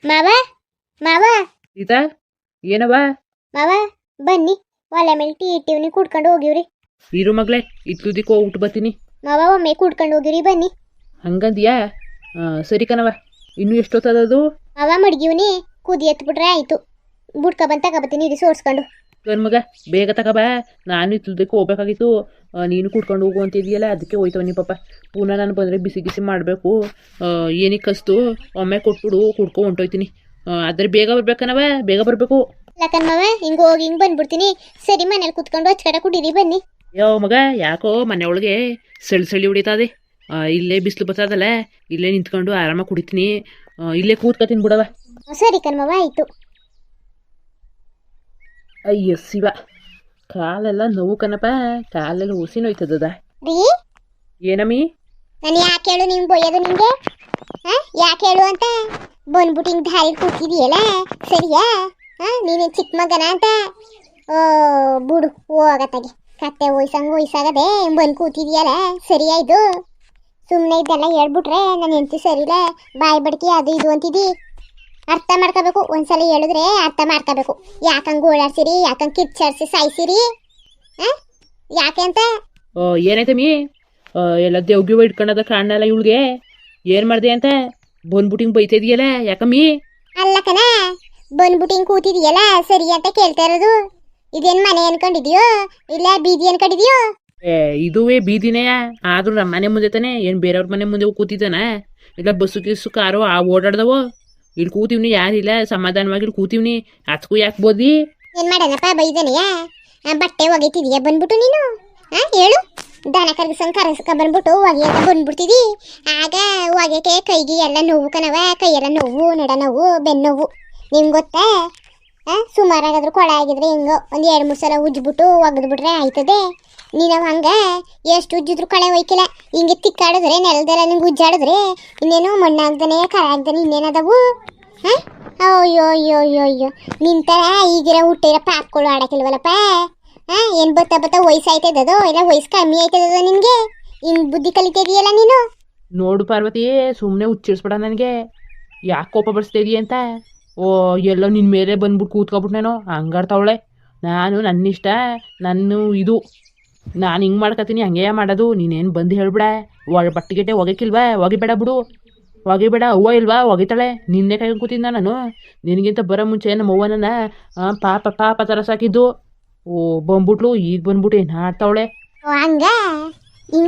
ಮಾವ ಮಾವ ಸೀತಾ ಏನವ ಮಾವ ಬನ್ನಿ ಒಲೆ ಮೇಲೆ ಟೀ ಇಟ್ಟಿವ್ನಿ ಕುಡ್ಕೊಂಡು ಹೋಗಿವ್ರಿ. ಇರು ಮಗಳೇ ಇತ್ಲುದಿಕ್ಕೆ ಹೋಗ್ಬಿಟ್ಟು ಬರ್ತೀನಿ. ಮಾವ ಒಮ್ಮೆ ಕುಡ್ಕೊಂಡು ಹೋಗಿವ್ರಿ ಬನ್ನಿ. ಹಂಗಂದ್ಯಾ? ಸರಿ ಕಣವ. ಇನ್ನೂ ಎಷ್ಟೊತ್ತದದು? ಮಾವ ಮಡಗಿವ್ನಿ ಕುದಿ ಎತ್ಬಿಟ್ರೆ ಆಯ್ತು. ಬುಡ್ಕ ಬಂದು ತಗೋಬತ್ತೀನಿ ಇದು ಸೋರ್ಸ್ಕೊಂಡು. ಗನ್ ಮಗ ಬೇಗ ತಗೋಬಾ. ನಾನು ಇತ್ಲುದಕ್ಕೆ ಹೋಗ್ಬೇಕಾಗಿತ್ತು. ನೀನು ಕುಡ್ಕೊಂಡು ಹೋಗು ಅಂತಿದೆಯಲ್ಲ ಅದಕ್ಕೆ ಹೋಯ್ತವನಿ ಪಾಪ. ಪುನಃ ನಾನು ಬಂದರೆ ಬಿಸಿ ಗಿಸಿ ಮಾಡಬೇಕು. ಏನಕ್ಕೆ ಕಸ್ತು ಒಮ್ಮೆ ಕೊಟ್ಬಿಡು ಕುಡ್ಕೊ ಹೊಂಟೋಯ್ತೀನಿ. ಆದರೆ ಬೇಗ ಬರ್ಬೇಕನವ, ಬೇಗ ಬರಬೇಕು. ಲಕ್ಕನ್ ಮಾವ ಹಿಂಗೆ ಹೋಗಿ ಹಿಂಗೆ ಬಂದ್ಬಿಡ್ತೀನಿ. ಸರಿ ಮನೇಲಿ ಕುತ್ಕೊಂಡು ಹಚ್ಕಡೆ ಕುಡೀರಿ ಬನ್ನಿ. ಮಗ ಯಾಕೋ ಮನೆ ಒಳಗೆ ಸಳಿ ಹೊಡಿತದೆ. ಇಲ್ಲೇ ಬಿಸಿಲು ಬರ್ತದಲ್ಲ, ಇಲ್ಲೇ ನಿಂತ್ಕೊಂಡು ಆರಾಮಾಗಿ ಕುಡಿತೀನಿ. ಇಲ್ಲೇ ಕೂತ್ಕೊತೀನಿ ಬಿಡವ. ಸರಿ ಕಣ್ಮವ ಆಯಿತು. ಅಯ್ಯೋ ಶಿವ, ಕಾಲೆಲ್ಲ ನೋವು ಕಣಪ್ಪ, ಕಾಲೆಲ್ಲ ಹುಸಿ ನೋಯ್ತದ. ರೀ ಏನಮ್ಮಿ? ನಾನು ಯಾಕೆ ಹೇಳು ನಿಮ್ಗೆ ಬೊಯ್ಯೋದು ನಿಮಗೆ? ಯಾಕೆ ಹೇಳು ಅಂತ ಬಂದ್ಬಿಟ್ಟು ಹಿಂಗೆ ದಾರಿ ಕೂತಿದೆಯಲ್ಲ ಸರಿಯಾ? ನೀನು ಚಿಕ್ಕ ಮಗನ ಅಂತ ಬಿಡು ಹೋಗತ್ತಾಗೆ ಕತ್ತೆ ವಯಸ್ಸಾಗದೆ ಬಂದು ಕೂತಿದೆಯಲ್ಲ ಸರಿಯಾ? ಇದು ಸುಮ್ಮನೆ ಇದೆಲ್ಲ ಹೇಳ್ಬಿಟ್ರೆ ನಾನು ಹೆಂಡ್ತಿ ಸರಿಲ್ಲ ಬಾಯಿ ಬಡ್ಕಿ ಅದು ಇದು ಅಂತಿದ್ದಿ. ಅರ್ಥ ಮಾಡ್ಕೋಬೇಕು. ಒಂದ್ಸಲ ಹೇಳಿದ್ರೆ ಅರ್ಥ ಮಾಡ್ಕೋಬೇಕು. ಯಾಕಂಗೆ ಓಡಾಡ್ಸಿರಿ, ಯಾಕಂಗೆ ಕಿರ್ಚಾಡ್ಸಿ ಸಾಯಿಸಿರಿ? ಯಾಕೆ ಅಂತ ಏನಾಯ್ತಮ್ಮಿ? ಎಲ್ಲ ದೇವ್ಗಿವ ಇಟ್ಕೊಂಡದ ಕಾಣಲ್ಲ ಇವಳಿಗೆ. ಏನು ಮಾಡಿದೆ ಅಂತ ಬಂದ್ಬಿಟ್ಟು ಹಿಂಗೆ ಬೈತಾ ಇದೆಯಲ್ಲ ಯಾಕಮ್ಮಿ? ಅಲ್ಲ ಕಣ, ಬಂದ್ಬಿಟ್ಟು ಹಿಂಗೆ ಕೂತಿದೆಯಲ್ಲ ಸರಿ ಅಂತ ಕೇಳ್ತಾ ಇರೋದು. ಇದೇನು ಮನೆ ಅನ್ಕೊಂಡಿದ್ಯೋ ಇಲ್ಲ ಬೀದಿ ಅನ್ಕೊಂಡಿದ್ಯೋ? ಇದುವೇ ಬೀದಿನೇ. ಆದ್ರೂ ನಮ್ಮ ಮನೆ ಮುಂದೆ ತಾನೆ, ಏನು ಬೇರೆಯವ್ರ ಮನೆ ಮುಂದೆ ಕೂತಿದ್ದಾನ? ಇಲ್ಲ ಬಸ್ಸು ಗಿಸ್ಸು ಕಾರು ಓಡಾಡ್ದವು. ಇಲ್ಲಿ ಕೂತೀವ್ನಿ, ಯಾರಿಲ್ಲ, ಸಮಾಧಾನವಾಗಿ ಇಲ್ಲಿ ಕೂತೀವ್ನಿ. ಹಚ್ಕು ಯಾಕೆ ಬೋದಿ? ಏನು ಮಾಡೋಣಪ್ಪ ಬೈದನೆಯಾ? ಬಟ್ಟೆ ಒಗಿತಿದೀಯ ಬಂದ್ಬಿಟ್ಟು ನೀನು? ಹೇಳು. ದನ ಕರ್ಗಿಸ್ಕ ಬಂದ್ಬಿಟ್ಟು ಒಗೆ ಅಂತ ಬಂದ್ಬಿಡ್ತಿದಿ. ಆಗ ಒಗೆಗೆ ಕೈಗೆ ಎಲ್ಲ ನೋವು ಕಣವ, ಕೈಯೆಲ್ಲ ನೋವು, ನಡ ನೋವು, ಬೆನ್ನು ನೋವು. ನಿಮ್ಗೆ ಗೊತ್ತಾ? ಸುಮಾರಾಗಾದ್ರೂ ಕೊಳ ಆಗಿದ್ರೆ ಹಿಂಗೋ ಒಂದು 2-3 ಸಲ ಉಜ್ಜಿಬಿಟ್ಟು ಒಗೆದ್ಬಿಟ್ರೆ ಆಯ್ತದೆ. ನೀನು ಹಂಗೆ ಎಷ್ಟು ಉಜ್ಜಿದ್ರು ಕಳೆ ಒಯ್ಕಿಲ್ಲ. ಹಿಂಗೆ ತಿಕ್ಕಾಡಿದ್ರೆ ನೆಲದೆಲ್ಲ ನಿಂಗೆ ಉಜ್ಜಾಡಿದ್ರೆ ಇನ್ನೇನು ಮಣ್ಣಾಗ್ದಾನೆ ಕಳೆ ಆಗ್ದಾನೆ ಇನ್ನೇನದವು? ಅಯ್ಯೋ ಅಯ್ಯೋ ಅಯ್ಯೋ ಅಯ್ಯೋ, ನಿಂತರ ಈಗಿರೋ ಹುಟ್ಟಿರೋ ಪಾಪ್ಗಳು ಆಡಕ್ಕಿಲ್ವಲ್ಲಪ್ಪ. ಏನು ಬತ್ತ ವಯಸ್ಸಾಯ್ತದೋ ಇಲ್ಲ ವಯಸ್ಸು ಕಮ್ಮಿ ಆಯ್ತದೋ ನಿನಗೆ? ಹಿಂಗೆ ಬುದ್ಧಿ ಕಲಿತಿದೆಯಲ್ಲ ನೀನು. ನೋಡು ಪಾರ್ವತಿ, ಸುಮ್ಮನೆ ಹುಚ್ಚಿಡ್ಸ್ಬೇಡ ನನಗೆ. ಯಾಕೆ ಕೋಪ ಬರ್ಸ್ತಿದೀಯ ಅಂತ? ಎಲ್ಲೋ ನಿನ್ನ ಮೇಲೆ ಬಂದ್ಬಿಟ್ಟು ಕೂತ್ಕೊಬಿಟ್ನೇನೋ ಹಂಗಾಡ್ತಾವಳೆ. ನಾನು ನನ್ನಿಷ್ಟ, ಇದು ನಾನು ಹಿಂಗೆ ಮಾಡ್ಕೊತೀನಿ, ಹಂಗೆ ಮಾಡೋದು. ನೀನೇನು ಬಂದು ಹೇಳ್ಬಿಡ. ಬಟ್ಟೆಗೆಟ್ಟೆ ಒಗಕ್ಕಿಲ್ವಾ? ಒಗಿಬೇಡ ಬಿಡು, ಒಗಿಬೇಡ. ಅವ್ವ ಇಲ್ವಾ ಒಗಿತಾಳೆ. ನಿನ್ನೆ ಕೈ ಕೂತಿದ್ದ ನಾನು. ನಿನಗಿಂತ ಬರೋ ಮುಂಚೆ ನಮ್ಮ ಅವ್ವನನ್ನ ಪಾಪ ಥರ ಸಾಕಿದ್ದು. ಬಂದ್ಬಿಟ್ಲು, ಈಗ ಬಂದ್ಬಿಟ್ಟು ಏನು ಆಡ್ತಾವಳೆ. ಹಂಗ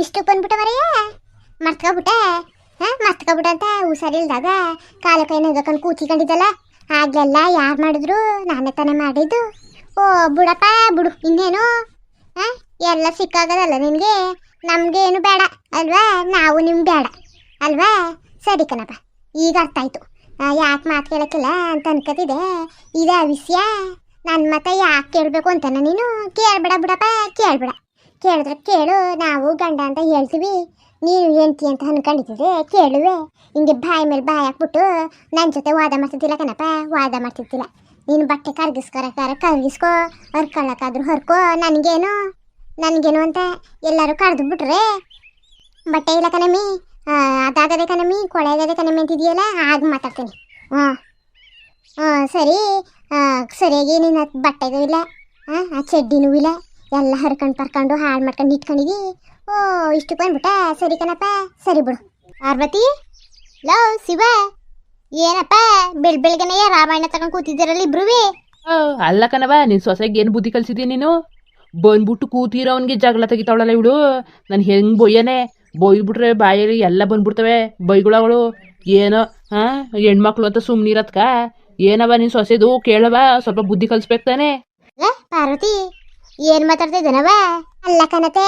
ಇಷ್ಟು ಬಂದ್ಬಿಟ್ಟವರಯ್ಯ ಮರ್ತ್ಕೊಬಿಟ್ಟ ಅಂತ ಹುಷಾರಿಲ್ದಾಗ ಕಾಲ ಕೈ ನಗಕೊಂಡು ಕೂತಿಕೊಂಡಿದ್ದಲ್ಲ ಆಗ್ಲೆಲ್ಲ ಯಾರು ಮಾಡಿದ್ರು? ನಾನೇ ತಾನೇ ಮಾಡಿದ್ದು. ಬಿಡಪ್ಪ ಬಿಡು, ಇನ್ನೇನು ಎಲ್ಲ ಸಿಕ್ಕಾಗದಲ್ಲ ನಿನಗೆ. ನಮಗೆ ಏನು ಬೇಡ ಅಲ್ವಾ? ನಾವು ನಿಮ್ಗೆ ಬೇಡ ಅಲ್ವಾ? ಸರಿ ಕಣಪ್ಪ, ಈಗ ಅರ್ಥ ಆಯ್ತು. ಯಾಕೆ ಮಾತು ಕೇಳಕ್ಕಿಲ್ಲ ಅಂತ ಅನ್ಕೋತಿದ್ದೆ. ಇದೇ ವಿಷಯ. ನನ್ನ ಮತ್ತೆ ಯಾಕೆ ಕೇಳಬೇಕು ಅಂತಾನ ನೀನು? ಕೇಳಬೇಡ ಬಿಡಪ್ಪ, ಕೇಳಬೇಡ. ಕೇಳಿದ್ರೆ ಕೇಳು, ನಾವು ಗಂಡ ಅಂತ ಹೇಳ್ತೀವಿ. ನೀನು ಹೆಂಡ್ತಿ ಅಂತ ಅನ್ಕೊಂಡಿದ್ದೆ ಕೇಳುವೆ. ಹಿಂಗೆ ಬಾಯಿ ಮೇಲೆ ಬಾಯಿ ಹಾಕ್ಬಿಟ್ಟು ನನ್ನ ಜೊತೆ ವಾದ ಮಾಡ್ತಿದ್ದಿಲ್ಲ ಕಣಪ್ಪ, ವಾದ ಮಾಡ್ತಿದ್ದಿಲ್ಲ. ನೀನು ಬಟ್ಟೆ ಕರ್ಗಿಸ್ಕೊ, ಹರ್ಕೊಳ್ಳೋಕ್ಕಾದ್ರೂ ಹರ್ಕೋ. ನನಗೇನು ಅಂತ ಎಲ್ಲರೂ ಕರೆದು ಬಿಟ್ರೆ ಬಟ್ಟೆ ಇಲ್ಲ ಕಣಮ್ಮಿ, ಅದಾಗದೆ ಕಣಮ್ಮಿ, ಕೊಳೆ ಆಗದೆ ಕಣಮ್ಮಿ ಅಂತಿದೆಯಲ್ಲ, ಆಗ ಮಾತಾಡ್ತೀನಿ. ಸರಿ. ಸರಿಯಾಗಿ ನೀನು ಬಟ್ಟೆಗೂ ಇಲ್ಲ, ಆ ಚಡ್ಡಿನೂ ಇಲ್ಲ, ಎಲ್ಲ ಹರ್ಕೊಂಡು ಹಾಳು ಮಾಡ್ಕೊಂಡು ಇಟ್ಕೊಂಡಿದ್ದಿ. ಇಷ್ಟು ಬಂದ್ಬಿಟ್ಟ. ಸರಿ ಕಣಪ್ಪ, ಸರಿ ಬಿಡು. ಪಾರ್ವತಿ, ಲೋ ಶಿವ, ಏನಪ್ಪ ಬೆಳಗ್ಗೆನೇ ರಾಮಾಯಣ ತಗೊಂಡು ಕೂತಿದ್ದೀರಲ್ಲ ಇಬ್ರು? ಅಲ್ಲ ಕಣವ, ನಿನ್ನ ಸೊಸೆಗೆ ಏನು ಬುದ್ಧಿ ಕಲಿಸಿದ್ದೀನಿ ನೀನು? ಬಂದ್ಬಿಟ್ಟು ಕೂತಿರೋವನಿಗೆ ಜಗಳ ತೆಗಿತಾವಳಲ್ಲ ಇವಳು. ನಾನು ಹೆಂಗೆ ಬೊಯ್ಯನೆ? ಬೊಯ್ದ್ಬಿಟ್ರೆ ಬಾಯಲ್ಲಿ ಎಲ್ಲ ಬಂದ್ಬಿಡ್ತವೆ ಬೈಗುಳಗಳು. ಏನೋ ಹೆಣ್ಮಕ್ಳು ಅಂತ ಸುಮ್ಮನಿರತ್ಕ ಏನವ ನಿನ್ನ ಸೊಸೆದು? ಕೇಳವ, ಸ್ವಲ್ಪ ಬುದ್ಧಿ ಕಲಿಸ್ಬೇಕು ತಾನೆ. ಪಾರ್ವತಿ ಏನು ಮಾತಾಡ್ತಾ ಇದ್ದಾನವ? ಅಲ್ಲ ಕಣತೆ,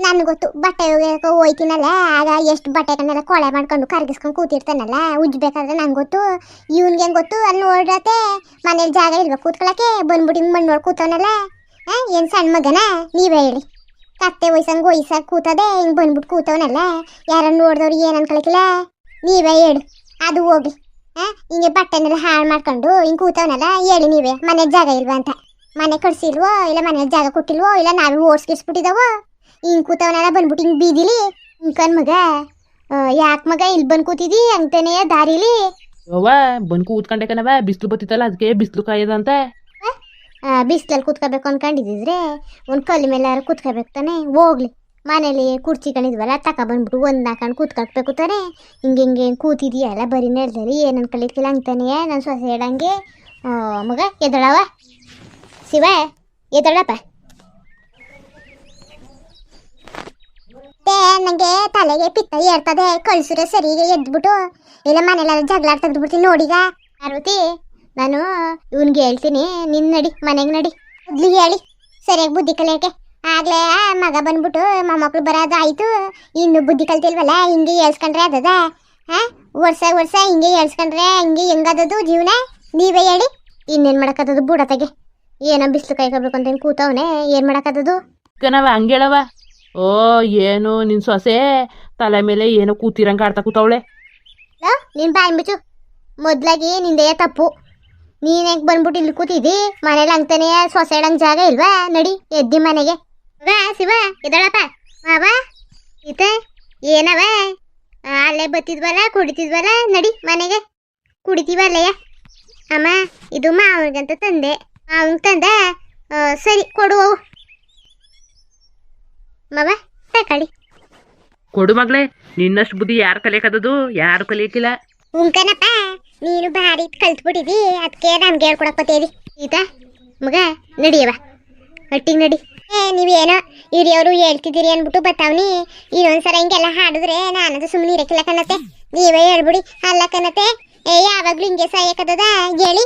ನನ್ಗೆ ಗೊತ್ತು. ಬಟ್ಟೆ ಹೋಯ್ತೀನಲ್ಲ ಆಗ ಎಷ್ಟು ಬಟ್ಟೆಗಳನ್ನೆಲ್ಲ ಕೊಳೆ ಮಾಡ್ಕೊಂಡು ಕರ್ಗಿಸ್ಕೊಂಡು ಕೂತಿರ್ತಾನಲ್ಲ ಉಜ್ಬೇಕಾದ್ರೆ ನಂಗೆ ಗೊತ್ತು. ಇವ್ನಿಗೆ ಹೆಂಗೆ ಗೊತ್ತು? ಅಲ್ಲಿ ನೋಡ್ರತೆ ಮನೇಲಿ ಜಾಗ ಇಲ್ವಾ ಕೂತ್ಕೊಳಕ್ಕೆ? ಬಂದ್ಬಿಟ್ಟು ಹಿಂಗೆ ಮಣ್ಣು ನೋಡಿ ಕೂತವನಲ್ಲ. ಏನು ಸಣ್ಣ ಮಗನ? ನೀವೇ ಹೇಳಿ. ಕತ್ತೆ ವಯಸ್ಸಾಗಿ ಕೂತದೆ, ಹಿಂಗೆ ಬಂದ್ಬಿಟ್ಟು ಕೂತವನಲ್ಲ. ಯಾರನ್ನು ನೋಡಿದವ್ರು ಏನು ಅನ್ಕೊಳಕಿಲ್ಲ? ನೀವೇ ಹೇಳಿ. ಅದು ಹೋಗಿ ಹಿಂಗೆ ಬಟ್ಟೆನೆಲ್ಲ ಹಾಳು ಮಾಡ್ಕೊಂಡು ಹಿಂಗೆ ಕೂತವನಲ್ಲ, ಹೇಳಿ ನೀವೇ. ಮನೆಗೆ ಜಾಗ ಇಲ್ವಾ ಅಂತ? ಮನೆ ಕಟ್ಸಿಲ್ವೋ ಇಲ್ಲ ಮನೇಲಿ ಜಾಗ ಕೊಟ್ಟಿಲ್ವೋ ಇಲ್ಲ ನಾವೇ ಓಡಿಸ್ಕಿಸ್ಬಿಟ್ಟಿದ್ದಾವೋ? ಹಿಂಗೆ ಕೂತವನೆಲ್ಲ ಬಂದ್ಬಿಟ್ಟು ಹಿಂಗೆ ಬೀದಿಲಿ ಹಿಂಕನ್ ಮಗ ಯಾಕೆ ಮಗ ಇಲ್ಲಿ ಬಂದು ಕೂತಿದ್ದಿ ಅಂತಾನೆ ದಾರಿಲಿ? ಅವ್ವ ಬಂದು ಕೂತ್ಕೊಂಡೆ ಕಣವ ಬಿಸಿಲು ಬತ್ತಿತ್ತಲ್ಲ ಅದಕ್ಕೆ ಬಿಸಿಲು ಕಾಯದಂತ. ಬಿಸಿಲಲ್ಲಿ ಕೂತ್ಕೋಬೇಕು ಅನ್ಕೊಂಡಿದ್ರೆ ಒಂದು ಕಲ್ಲು ಮೇಲೆ ಯಾರು ಕೂತ್ಕೋಬೇಕು ತಾನೆ. ಹೋಗ್ಲಿ ಮನೇಲಿ ಕುರ್ಚಿ ಕಣಿದ್ವಲ್ಲ ತಗೊಬಂದ್ಬಿಟ್ಟು ಒಂದು ಹಾಕೊಂಡು ಕೂತ್ಕೊಳ್ಬೇಕು ತಾನೆ. ಹಿಂಗೆ ಕೂತಿದೀಯಲ್ಲ ಬರೀ ನೆಲದಲ್ಲಿ ಏನು ಅನ್ಕೊಳಿಕ್ಕಿಲ್ಲ ಅಂತಾನೆ ನನ್ನ ಸೊಸೆ ಹೇಳಂಗೆ. ಮಗ ಎದಳವ ಶಿವ ಎದಳಪ್ಪ. ನನಗೆ ತಲೆಗೆ ಪಿತ್ತ ಏರ್ತದೆ, ಕಳ್ಸುರೆ ಸರಿಗೆ ಎದ್ಬಿಟ್ಟು ಇಲ್ಲ ಮನೇಲೆಲ್ಲ ಜಗಳ ತೆಗೆದ್ಬಿಡ್ತೀನಿ ನೋಡಿಗ. ಪಾರ್ವತಿ ನಾನು ಇವನ್ಗೆ ಹೇಳ್ತೀನಿ, ನಿನ್ನ ನಡಿ ಮನೆಗೆ ನಡಿ ಮೊದ್ಲಿಗೆ ಹೇಳಿ ಸರಿಯಾಗಿ ಬುದ್ಧಿ ಕಲಿಯೋಕೆ. ಆಗ್ಲೇ ಮಗ ಬಂದ್ಬಿಟ್ಟು ಮೊಮ್ಮಕ್ಳು ಬರೋದು ಆಯ್ತು, ಇನ್ನು ಬುದ್ಧಿ ಕಲ್ತಿಲ್ವಲ್ಲ ಹಿಂಗೆ ಹೇಳ್ಸ್ಕೊಂಡ್ರೆ ಅದದ. ವರ್ಷ ಹಿಂಗೆ ಹೇಳ್ಸ್ಕೊಂಡ್ರೆ ಹಿಂಗೆ ಹೆಂಗದದು ಜೀವನ ನೀವೇ ಹೇಳಿ. ಇನ್ನೇನು ಮಾಡೋಕ್ಕದದು ಬುಡತೆಗೆ ಏನೋ ಬಿಸಿಲು ಕಾಯ್ಕೋಬೇಕು ಅಂತ ಕೂತವನೆ, ಏನು ಮಾಡೋಕ್ಕದದು ಕಣವ ಹಂಗೇಳವ. ಓ ಏನು ನಿನ್ನ ಸೊಸೆ ತಲೆ ಮೇಲೆ ಏನೋ ಕೂತಿರಂಗೆ ಆಡ್ತಾ ಕೂತವಳೆ. ನೀನು ಬಾಯಿ ಮುಚ್ಚು, ಮೊದ್ಲಾಗಿ ನಿಂದೇ ತಪ್ಪು. ನೀನು ಹೆಂಗೆ ಬಂದ್ಬಿಟ್ಟು ಇಲ್ಲಿ ಕೂತಿದ್ದಿ ಮನೇಲಿ ಅಂತಾನೆ ಸೊಸೆ ಹೇಳಂಗೆ ಜಾಗ ಇಲ್ವಾ? ನಡಿ ಎದ್ದಿ ಮನೆಗೆ. ಶಿವ ಎದಳಪ್ಪ ಮಾವ ಈತ ಏನವ ಅಲ್ಲೇ ಬತ್ತಿದ್ವಲ್ಲ ಕುಡಿತಿದ್ವಲ್ಲ, ನಡಿ ಮನೆಗೆ ಕುಡಿತೀವಲ್ಲಯ್ಯ. ಅಮ್ಮ ಇದು ಮಾವನಿಗಂತ ತಂದೆ, ಮಾವನಿಗೆ ತಂದ ಸರಿ ಕೊಡು ಮಾವ ತಕೊಳ್ಳಿ. ಕೊಡು ಮಗಳೇ, ನಿನ್ನಷ್ಟು ಬುದ್ಧಿ ಯಾರು ಕಲಿಯಕ್ಕದದು? ಯಾರು ಕಲಿಯಕ್ಕಿಲ್ಲ. ಉಂಕನಪ್ಪ ನೀನು ಭಾರಿ ಕಲ್ತ್ಬಿಟ್ಟಿದಿ, ಅದಕ್ಕೆ ನಮ್ಗೆ ಹೇಳ್ಕೊಡಕ್ ಬತ್ತೇರಿ ಈತ. ಮಗ ನಡಿಯವ ಹಟ್ಟಿಗೆ ನಡಿ. ನೀವೇನೋ ಹಿರಿಯವರು ಹೇಳ್ತಿದ್ದೀರಿ ಅಂದ್ಬಿಟ್ಟು ಬತ್ತಾವ್ನಿ. ಇನ್ನೊಂದ್ಸಲ ಹಿಂಗೆಲ್ಲ ಹಾಡಿದ್ರೆ ನಾನದು ಸುಮ್ಮನೆ ಇರಕ್ಕಿಲ್ಲ ಕಣತ್ತೆ. ನೀವೇ ಹೇಳ್ಬಿಡಿ ಅಲ್ಲ ಕಣತ್ತೆ. ಯಾವಾಗ್ಲೂ ಹಿಂಗೆ ಸಾಯಕದ ಹೇಳಿ.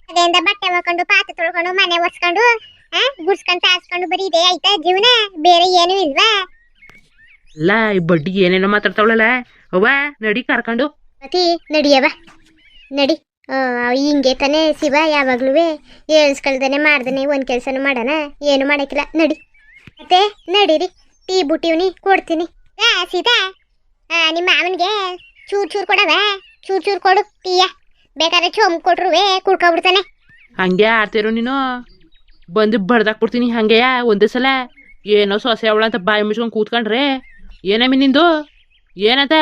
ಅದರಿಂದ ಬಟ್ಟೆ ಹಾಕೊಂಡು ಪಾತ್ರೆ ತೊಳ್ಕೊಂಡು ಮನೆ ಒರ್ಸ್ಕೊಂಡು ಗುಡ್ಸ್ಕೊಂಡು ತಾಸ್ಕೊಂಡು ಬರೀ ಇದೇ ಆಯ್ತಾ ಜೀವನ, ಬೇರೆ ಏನೂ ಇಲ್ವಾ? ಅಲ್ಲ ಈ ಬಡ್ಡಿ ಏನೇನೋ ಮಾತಾಡ್ತಾವಳಲ್ಲ ಅವ್ವ, ನಡಿ ಕರ್ಕೊಂಡು. ಮತಿ ನಡಿಯವ ನಡಿ. ಹಿಂಗೆ ತಾನೆ ಶಿವ ಯಾವಾಗ್ಲೂ ಹೇಳ್ಸ್ಕೊಳ್ದಾನೆ ಮಾಡ್ದಾನೆ ಒಂದು ಕೆಲಸನೂ ಮಾಡೋಣ, ಏನು ಮಾಡೋಕ್ಕಿಲ್ಲ. ನಡಿ ಮತ್ತೆ ನಡೀರಿ, ಟೀ ಬುಟ್ಟಿವ್ನಿ ಕೊಡ್ತೀನಿ. ಸೀತಾ ನಿಮ್ಮ ಮಾವನಿಗೆ ಚೂರು ಕೊಡವ, ಚೂರು ಕೊಡು ಟೀಯ. ಬೇಕಾದ್ರೆ ಚೊಂಬು ಕೊಟ್ರುವೆ ಕುಡ್ಕೊಬಿಡ್ತಾನೆ. ಹಂಗೆ ಆಡ್ತಿರೋ ನೀನು, ಬಂದು ಬಡ್ದಾಕ್ಬಿಡ್ತೀನಿ ಹಂಗೆಯ ಒಂದೇ ಸಲ. ಏನೋ ಸೊಸೆ ಅವಳ ಅಂತ ಬಾಯಿ ಮುಚ್ಕೊಂಡು ಕೂತ್ಕೊಂಡ್ರೆ ಏನಮ್ಮಿ ನಿಂದು? ಏನಂತ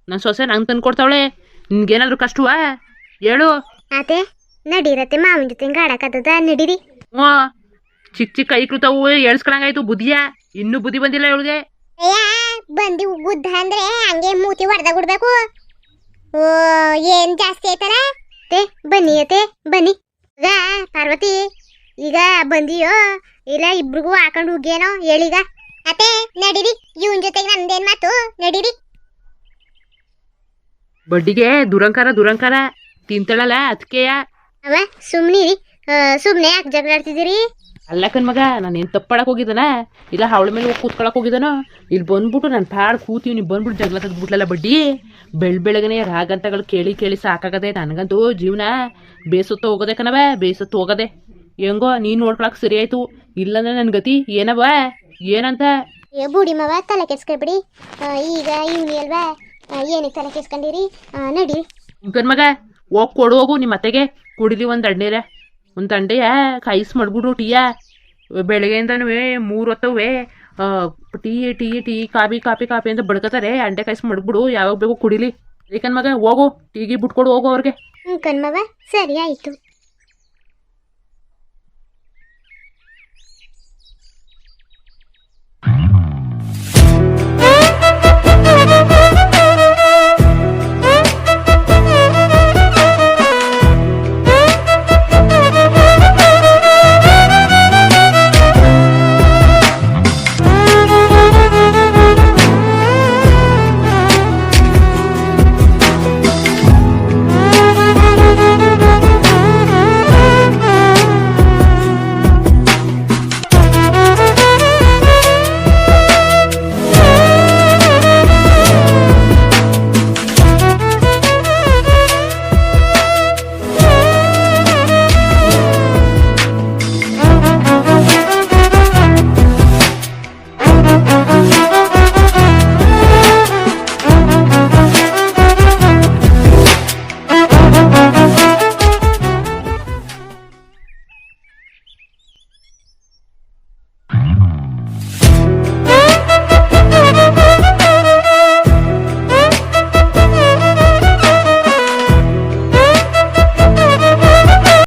ನನ್ನ ಸೊಸೆ ನಂಗೆ ತಂದು ಕೊಡ್ತಾವಳೆ, ನಿನ್ಗೇನಾದ್ರು ಕಷ್ಟವಾ ಹೇಳು. ಆತೆ ನಡೀರತ್ತೆ ಮಾವನ ಜೊತೆ ಗಾಡಕತ್ತದ ನಡೀರಿ. ಹ್ಞೂ ಚಿಕ್ಕ ಕೈಕ್ಳುತಾವು ಹೇಳ್ಸ್ಕೊಳಂಗಾಯ್ತು ಬುದ್ಧಿಯ, ಇನ್ನೂ ಬುದ್ಧಿ ಬಂದಿಲ್ಲ ಇವಳಿಗೆ. ಬಂದಿ ಗುದ್ದ ಅಂದ್ರೆ ಹಂಗೆ ಮೂತಿ ಹೊಡೆದಾಗ ಬಿಡ್ಬೇಕು. ಓ ಏನ್ ಜಾಸ್ತಿ ಆಯ್ತಾರ? ಬನ್ನಿ ಅತ್ತೆ ಬನ್ನಿ. ಈಗ ಪಾರ್ವತಿ ಈಗ ಬಂದಿಯೋ ಇಲ್ಲ ಇಬ್ರಿಗೂ ಹಾಕೊಂಡು ಹೋಗ್ಯೇನೋ ಹೇಳೀಗ. ಅತ್ತೆ ನಡೀರಿ, ಇವನ್ ಜೊತೆಗೆ ನಂದೇನ್ ಮಾತು, ನಡೀರಿ. ಬಡ್ಡಿಗೆ ದುರಂಕಾರ ತಿಂತಾಳಲ್ಲ ಅದಕ್ಕೆಯ. ಅವ ಸುಮ್ನಿರಿ, ಸುಮ್ನೆ ಯಾಕೆ ಜಗಳಾಡ್ತಿದ್ದೀರಿ? ಅಲ್ಲ ಕಣ್ ಮಗ, ನಾನೇನು ತಪ್ಪಡಕ್ಕೆ ಹೋಗಿದ್ದಾನ ಇಲ್ಲ ಅವಳ ಮೇಲೆ ಹೋಗಿ ಕೂತ್ಕೊಳಕ್ಕೆ ಹೋಗಿದ್ದಾನೋ? ಇಲ್ಲಿ ಬಂದ್ಬಿಟ್ಟು ನಾನು ಪಾಡ್ ಕೂತೀವಿ, ನೀವು ಬಂದ್ಬಿಟ್ಟು ಜಗಳ ತೆಗೆದ್ಬಿಟ್ಲಲ್ಲ ಬಡ್ಡಿ. ಬೆಳಗ್ಗೆನೆ ರಾಗಂತಗಳು ಕೇಳಿ ಸಾಕಾಗದೆ ನನಗಂತೂ. ಜೀವನ ಬೇಸತ್ತು ಹೋಗೋದೆ ಕಣವ, ಬೇಸತ್ತು ಹೋಗೋದೆ. ಹೆಂಗೋ ನೀನು ನೋಡ್ಕೊಳಕ್ಕೆ ಸರಿ ಆಯ್ತು, ಇಲ್ಲಂದ್ರೆ ನನ್ನ ಗತಿ ಏನವ ಏನಂತ? ಬೂಡಿ ಮವ ತಲೆ ಕೆಡ್ಸ್ಕೊಬಿಡಿ. ಈಗ ಇವ್ನಿ ಅಲ್ವಾ, ಏನಕ್ಕೆ ತಲೆ ಕೆಡ್ಸ್ಕೊಂಡಿರಿ? ನಡಿ ಕಣ್ ಮಗ ಹೋಗಿ ಕೊಡು ಹೋಗು ನಿಮ್ಮ ಅತ್ತೆಗೆ ಕುಡಿಲಿ ಒಂದು ದಂಡೆರ, ಒಂದು ದಂಡೆಯ ಕಾಯಿಸ್ ಮಾಡ್ಬಿಡು ಟೀಯ. ಬೆಳಗ್ಗೆಯಿಂದನೂ 3 ಹೊತ್ತವೇ ಟೀ ಕಾಪಿ ಅಂತ ಬಡ್ಕೋತಾರೆ. ಅಂಡೆ ಕಾಯಿಸ್ ಮಾಡ್ಬಿಡು, ಯಾವಾಗ ಬೇಕು ಕುಡಿಲಿ. ಏಕನ್ ಮಗ ಹೋಗು ಟೀಗಿ ಬಿಟ್ಕೊಡು ಹೋಗು ಅವ್ರಿಗೆ. ಕಣ್ಮವ ಸರಿ ಆಯ್ತು.